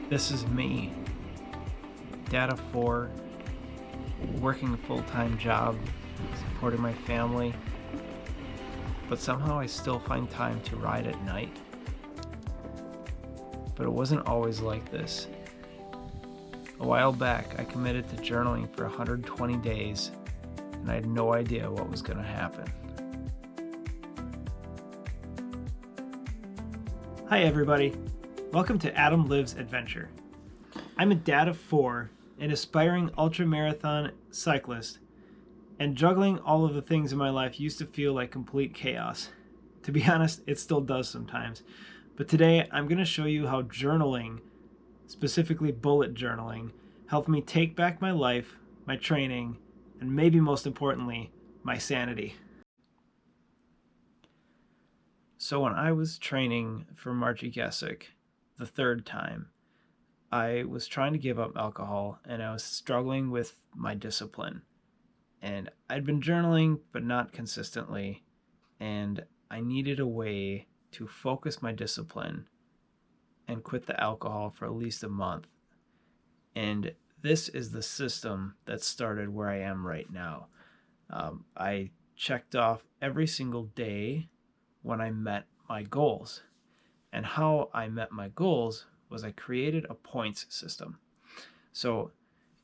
This is me, dad of 4, working a full-time job, supporting my family, but somehow I still find time to ride at night. But it wasn't always like this. A while back, I committed to journaling for 120 days, and I had no idea what was going to happen. Hi everybody, welcome to Adam Lives Adventure. I'm a dad of 4, an aspiring ultramarathon cyclist, and juggling all of the things in my life used to feel like complete chaos. To be honest, it still does sometimes. But today I'm going to show you how journaling, specifically bullet journaling, helped me take back my life, my training, and maybe most importantly, my sanity. So when I was training for Margie Gessick the third time, I was trying to give up alcohol and I was struggling with my discipline. And I'd been journaling, but not consistently. And I needed a way to focus my discipline and quit the alcohol for at least a month. And this is the system that started where I am right now. I checked off every single day when I met my goals. And how I met my goals was I created a points system. So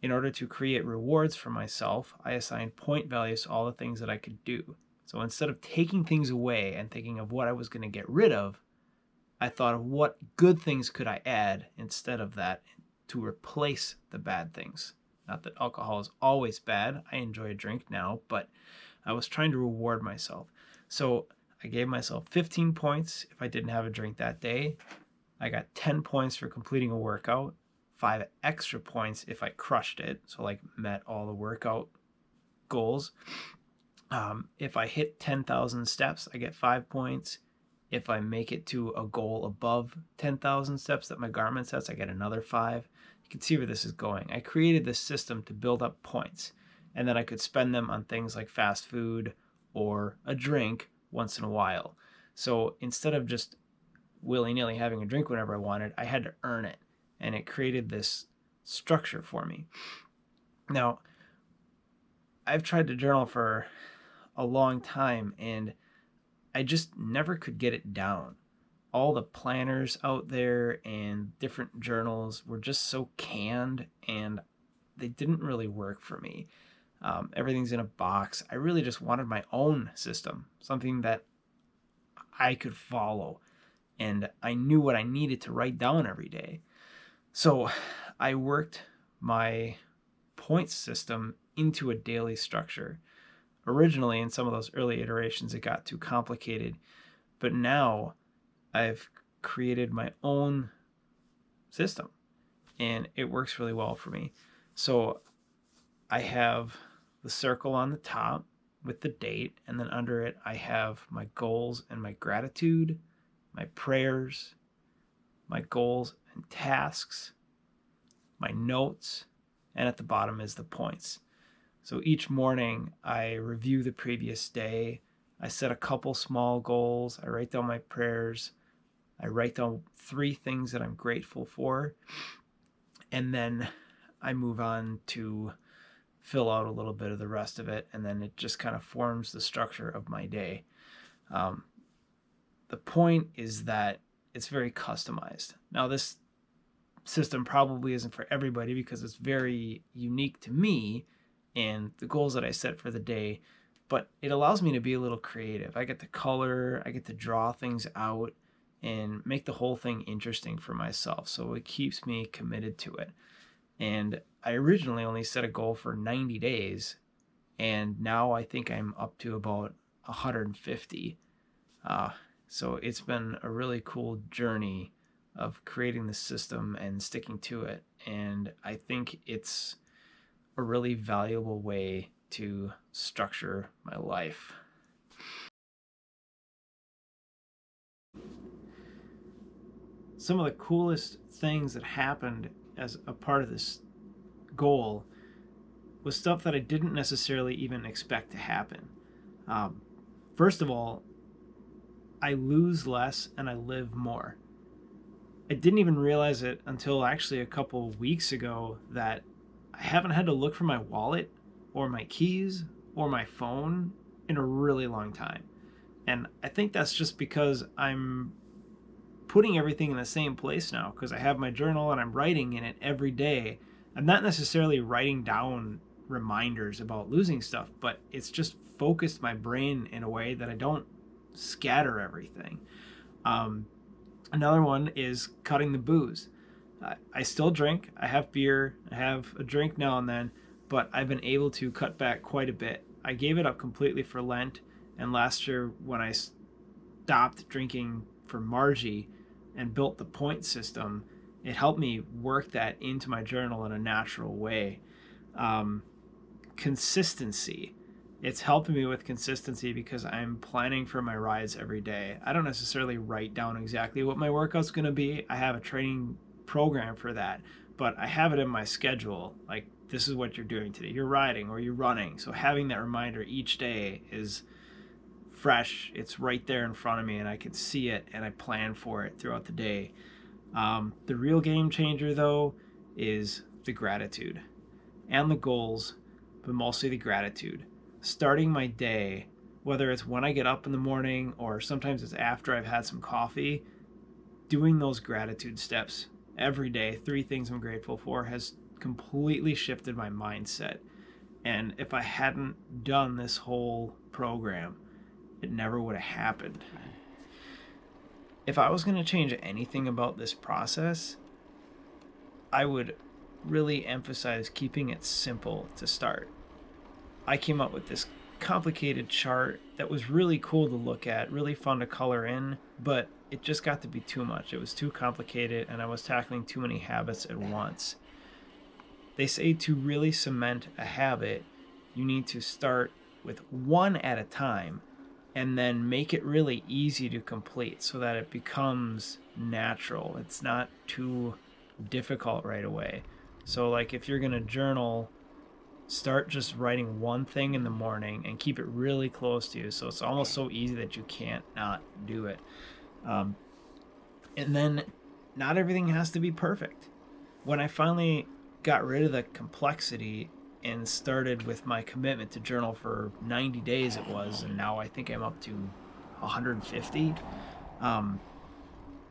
in order to create rewards for myself, I assigned point values to all the things that I could do. So instead of taking things away and thinking of what I was going to get rid of, I thought of what good things could I add instead of that to replace the bad things. Not that alcohol is always bad. I enjoy a drink now, but I was trying to reward myself. So I gave myself 15 points if I didn't have a drink that day. I got 10 points for completing a workout, 5 extra points if I crushed it, so like met all the workout goals. If I hit 10,000 steps, I get 5 points. If I make it to a goal above 10,000 steps that my Garmin sets, I get another 5. You can see where this is going. I created this system to build up points, and then I could spend them on things like fast food or a drink once in a while. So instead of just willy-nilly having a drink whenever I wanted, I had to earn it, and it created this structure for me. Now, I've tried to journal for a long time, and I just never could get it down. All the planners out there and different journals were just so canned, and they didn't really work for me. Everything's in a box. I really just wanted my own system, something that I could follow, and I knew what I needed to write down every day. So I worked my points system into a daily structure. Originally, in some of those early iterations, it got too complicated, but now I've created my own system, and it works really well for me. So I have the circle on the top with the date, and then under it I have my goals and my gratitude, my prayers, my goals and tasks, my notes, and at the bottom is the points. So each morning I review the previous day. I set a couple small goals. I write down my prayers. I write down 3 things that I'm grateful for. And then I move on to fill out a little bit of the rest of it. And then it just kind of forms the structure of my day. The point is that it's very customized. Now, this system probably isn't for everybody because it's very unique to me and the goals that I set for the day, but it allows me to be a little creative. I get to color, I get to draw things out and make the whole thing interesting for myself. So it keeps me committed to it. And I originally only set a goal for 90 days, and now I think I'm up to about 150. So it's been a really cool journey of creating the system and sticking to it. And I think it's a really valuable way to structure my life. Some of the coolest things that happened as a part of this goal was stuff that I didn't necessarily even expect to happen. First of all, I lose less and I live more. I didn't even realize it until actually a couple weeks ago that I haven't had to look for my wallet or my keys or my phone in a really long time. And I think that's just because I'm putting everything in the same place now, because I have my journal and I'm writing in it every day. I'm not necessarily writing down reminders about losing stuff, but it's just focused my brain in a way that I don't scatter everything. Um, Another one is cutting the booze. I still drink. I have beer. I have a drink now and then, but I've been able to cut back quite a bit. I gave it up completely for Lent, and last year when I stopped drinking for Margie and built the point system, it helped me work that into my journal in a natural way. Um, Consistency. It's helping me with consistency because I'm planning for my rides every day. I don't necessarily write down exactly what my workout's going to be. I have a training program for that, but I have it in my schedule. Like, this is what you're doing today. You're riding or you're running. So having that reminder each day is fresh. It's right there in front of me and I can see it and I plan for it throughout the day. The real game changer, though, is the gratitude and the goals, but mostly the gratitude. Starting my day, whether it's when I get up in the morning or sometimes it's after I've had some coffee, doing those gratitude steps every day, 3 things I'm grateful for, has completely shifted my mindset. And if I hadn't done this whole program, it never would have happened. If I was going to change anything about this process, I would really emphasize keeping it simple to start. I came up with this complicated chart that was really cool to look at, really fun to color in, but it just got to be too much. It was too complicated and I was tackling too many habits at once. They say to really cement a habit, you need to start with one at a time and then make it really easy to complete so that it becomes natural. It's not too difficult right away. So like if you're going to journal, start just writing one thing in the morning and keep it really close to you so it's almost so easy that you can't not do it. And then not everything has to be perfect. When I finally got rid of the complexity and started with my commitment to journal for 90 days it was, and now I think I'm up to 150,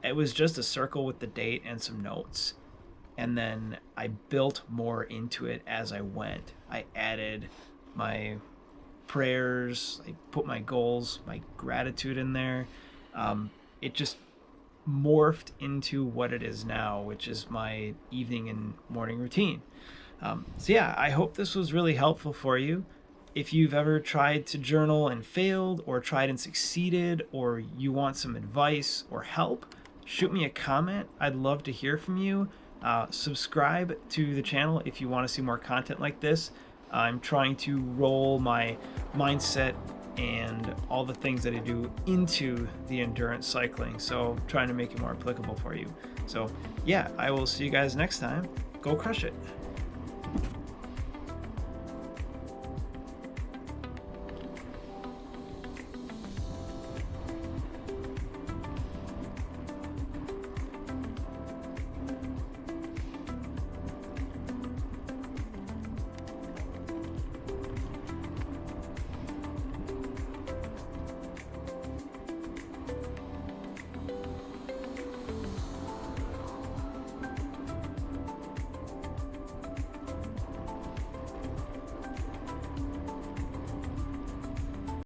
it was just a circle with the date and some notes. And then I built more into it as I went. I added my prayers, I put my goals, my gratitude in there. It just morphed into what it is now, which is my evening and morning routine. So yeah, I hope this was really helpful for you. If you've ever tried to journal and failed, or tried and succeeded, or you want some advice or help, shoot me a comment. I'd love to hear from you. Subscribe to the channel if you want to see more content like this. I'm trying to roll my mindset and all the things that I do into the endurance cycling, so trying to make it more applicable for you. So yeah, I will see you guys next time. Go crush it.